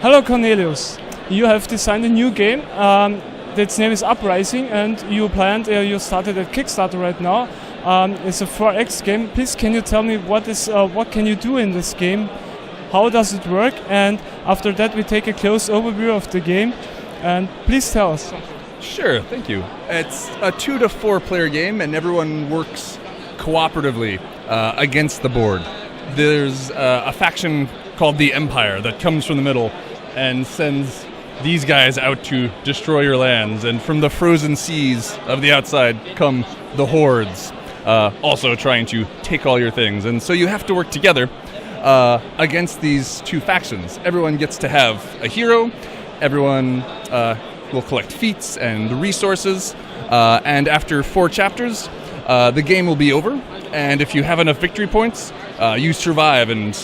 Hello Cornelius, you have designed a new game. Its name is Uprising, and you started at Kickstarter right now. It's a 4X game. Please, can you tell me what can you do in this game? How does it work? And after that, we take a close overview of the game. And please tell us something. Sure, thank you. It's a 2 to 4 player game, and everyone works cooperatively against the board. There's a faction called the Empire that comes from the middle and sends these guys out to destroy your lands, and from the frozen seas of the outside come the hordes, also trying to take all your things. And so you have to work together against these two factions. Everyone gets to have a hero, everyone will collect feats and resources, and after 4 chapters, the game will be over, and if you have enough victory points, you survive and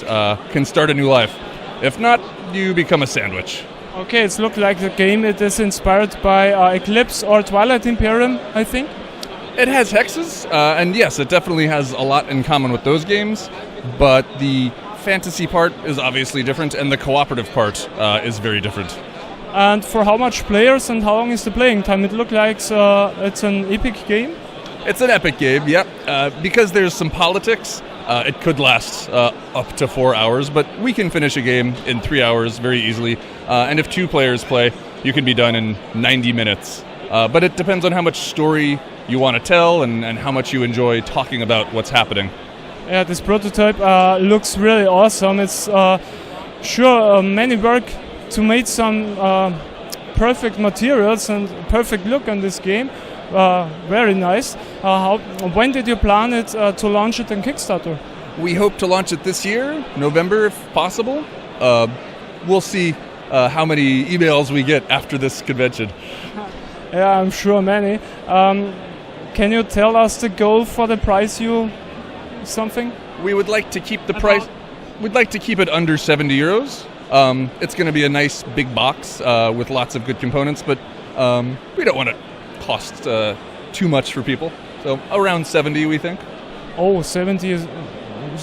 can start a new life. If not, you become a sandwich. Okay, it looks like the game it is inspired by Eclipse or Twilight Imperium, I think. It has hexes, and yes, it definitely has a lot in common with those games, but the fantasy part is obviously different, and the cooperative part is very different. And for how much players and how long is the playing time? It looks like it's an epic game. It's an epic game, yep. Because there's some politics, it could last up to 4 hours, but we can finish a game in 3 hours very easily. And if 2 players play, you can be done in 90 minutes. But it depends on how much story you want to tell and how much you enjoy talking about what's happening. Yeah, this prototype looks really awesome. It's many work to make some perfect materials and perfect look on this game. Very nice. When did you plan it to launch it on Kickstarter? We hope to launch it this year, November if possible. We'll see how many emails we get after this convention. Yeah, I'm sure many. Can you tell us the goal for the price something? We would like to keep the price. We'd like to keep it under 70 euros. It's going to be a nice big box with lots of good components, but we don't want to cost too much for people. So around 70, we think. Oh, 70 is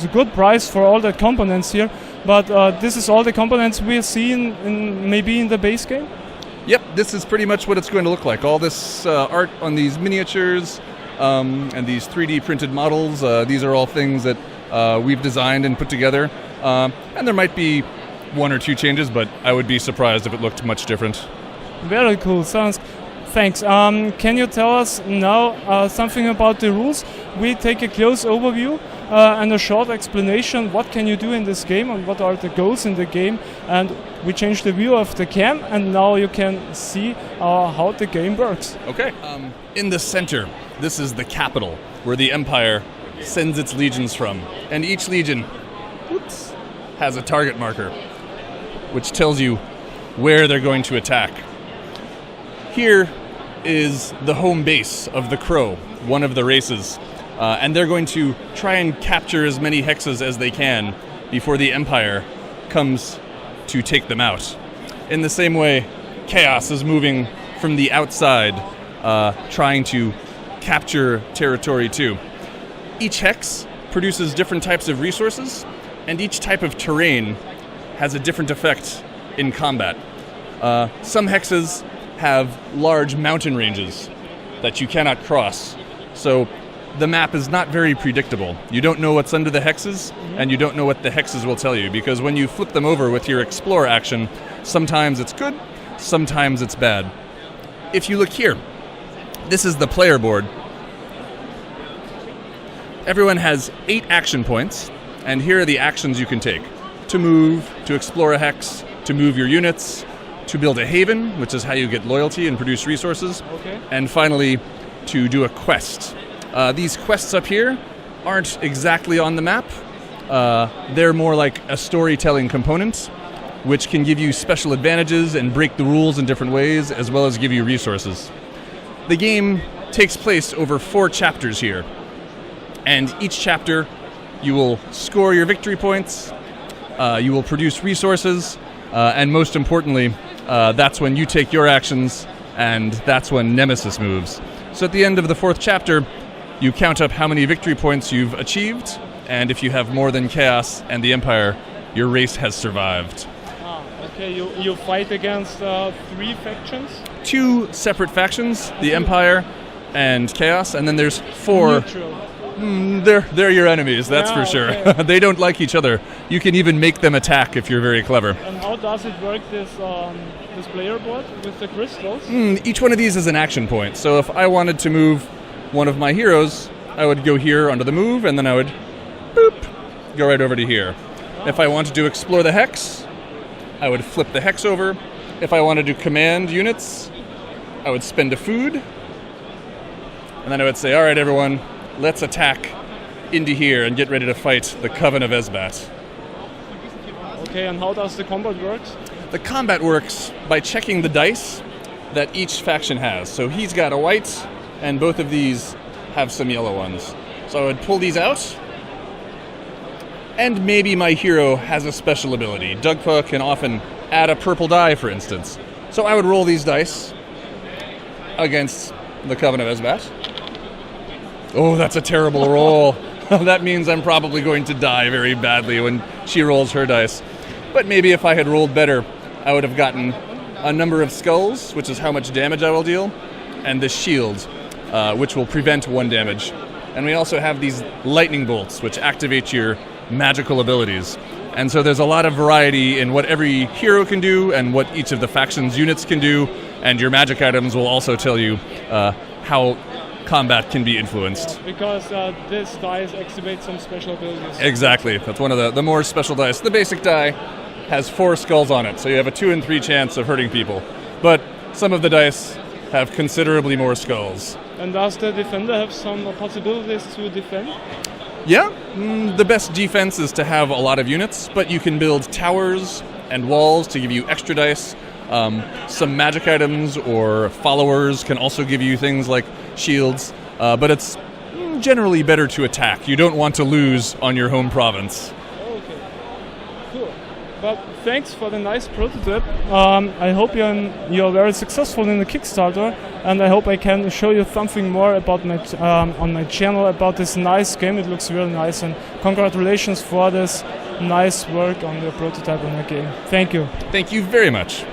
a good price for all the components here. But this is all the components we'll see maybe in the base game? Yep, this is pretty much what it's going to look like. All this art on these miniatures and these 3D printed models, these are all things that we've designed and put together. And there might be 1 or 2 changes, but I would be surprised if it looked much different. Very cool. Thanks. Can you tell us now something about the rules? We take a close overview and a short explanation. What can you do in this game and what are the goals in the game? And we change the view of the cam, and now you can see how the game works. Okay. In the center, this is the capital where the Empire sends its legions from. And each legion has a target marker, which tells you where they're going to attack. Here is the home base of the Crow, one of the races, and they're going to try and capture as many hexes as they can before the Empire comes to take them out. In the same way, Chaos is moving from the outside, trying to capture territory too. Each hex produces different types of resources, and each type of terrain has a different effect in combat. Some hexes have large mountain ranges that you cannot cross. So the map is not very predictable. You don't know what's under the hexes, and you don't know what the hexes will tell you, because when you flip them over with your explore action, sometimes it's good, sometimes it's bad. If you look here, this is the player board. Everyone has 8 action points, and here are the actions you can take. To move, to explore a hex, to move your units, to build a haven, which is how you get loyalty and produce resources, and finally, to do a quest. These quests up here aren't exactly on the map. They're more like a storytelling component, which can give you special advantages and break the rules in different ways, as well as give you resources. The game takes place over 4 chapters here, and each chapter you will score your victory points, you will produce resources, and most importantly, that's when you take your actions, and that's when Nemesis moves. So at the end of the 4th chapter, you count up how many victory points you've achieved, and if you have more than Chaos and the Empire, your race has survived. Okay, you fight against 3 factions? 2 separate factions, the Empire and Chaos, and then there's 4. Neutral. They're your enemies, that's for sure. Okay. They don't like each other. You can even make them attack if you're very clever. And how does it work, this player board with the crystals? Each one of these is an action point. So if I wanted to move one of my heroes, I would go here under the move, and then I would boop, go right over to here. If I wanted to explore the hex, I would flip the hex over. If I wanted to command units, I would spend a food. And then I would say, all right, everyone, let's attack into here and get ready to fight the Coven of Esbat. Okay, and how does the combat work? The combat works by checking the dice that each faction has. So he's got a white, and both of these have some yellow ones. So I would pull these out, and maybe my hero has a special ability. Dugpa can often add a purple die, for instance. So I would roll these dice against the Coven of Esbat. Oh, that's a terrible roll. That means I'm probably going to die very badly when she rolls her dice. But maybe if I had rolled better, I would have gotten a number of skulls, which is how much damage I will deal, and this shield, which will prevent 1 damage. And we also have these lightning bolts, which activate your magical abilities. And so there's a lot of variety in what every hero can do and what each of the faction's units can do, and your magic items will also tell you how combat can be influenced. Because this dice activates some special abilities. Exactly. That's one of the more special dice. The basic die has 4 skulls on it, so you have a 2 in 3 chance of hurting people. But some of the dice have considerably more skulls. And does the defender have some possibilities to defend? Yeah, the best defense is to have a lot of units, but you can build towers and walls to give you extra dice. Some magic items or followers can also give you things like shields, but it's generally better to attack. You don't want to lose on your home province. Okay, cool. But thanks for the nice prototype. I hope you're very successful in the Kickstarter, and I hope I can show you something more about my on my channel about this nice game. It looks really nice, and congratulations for this nice work on the prototype on the game. Thank you. Thank you very much.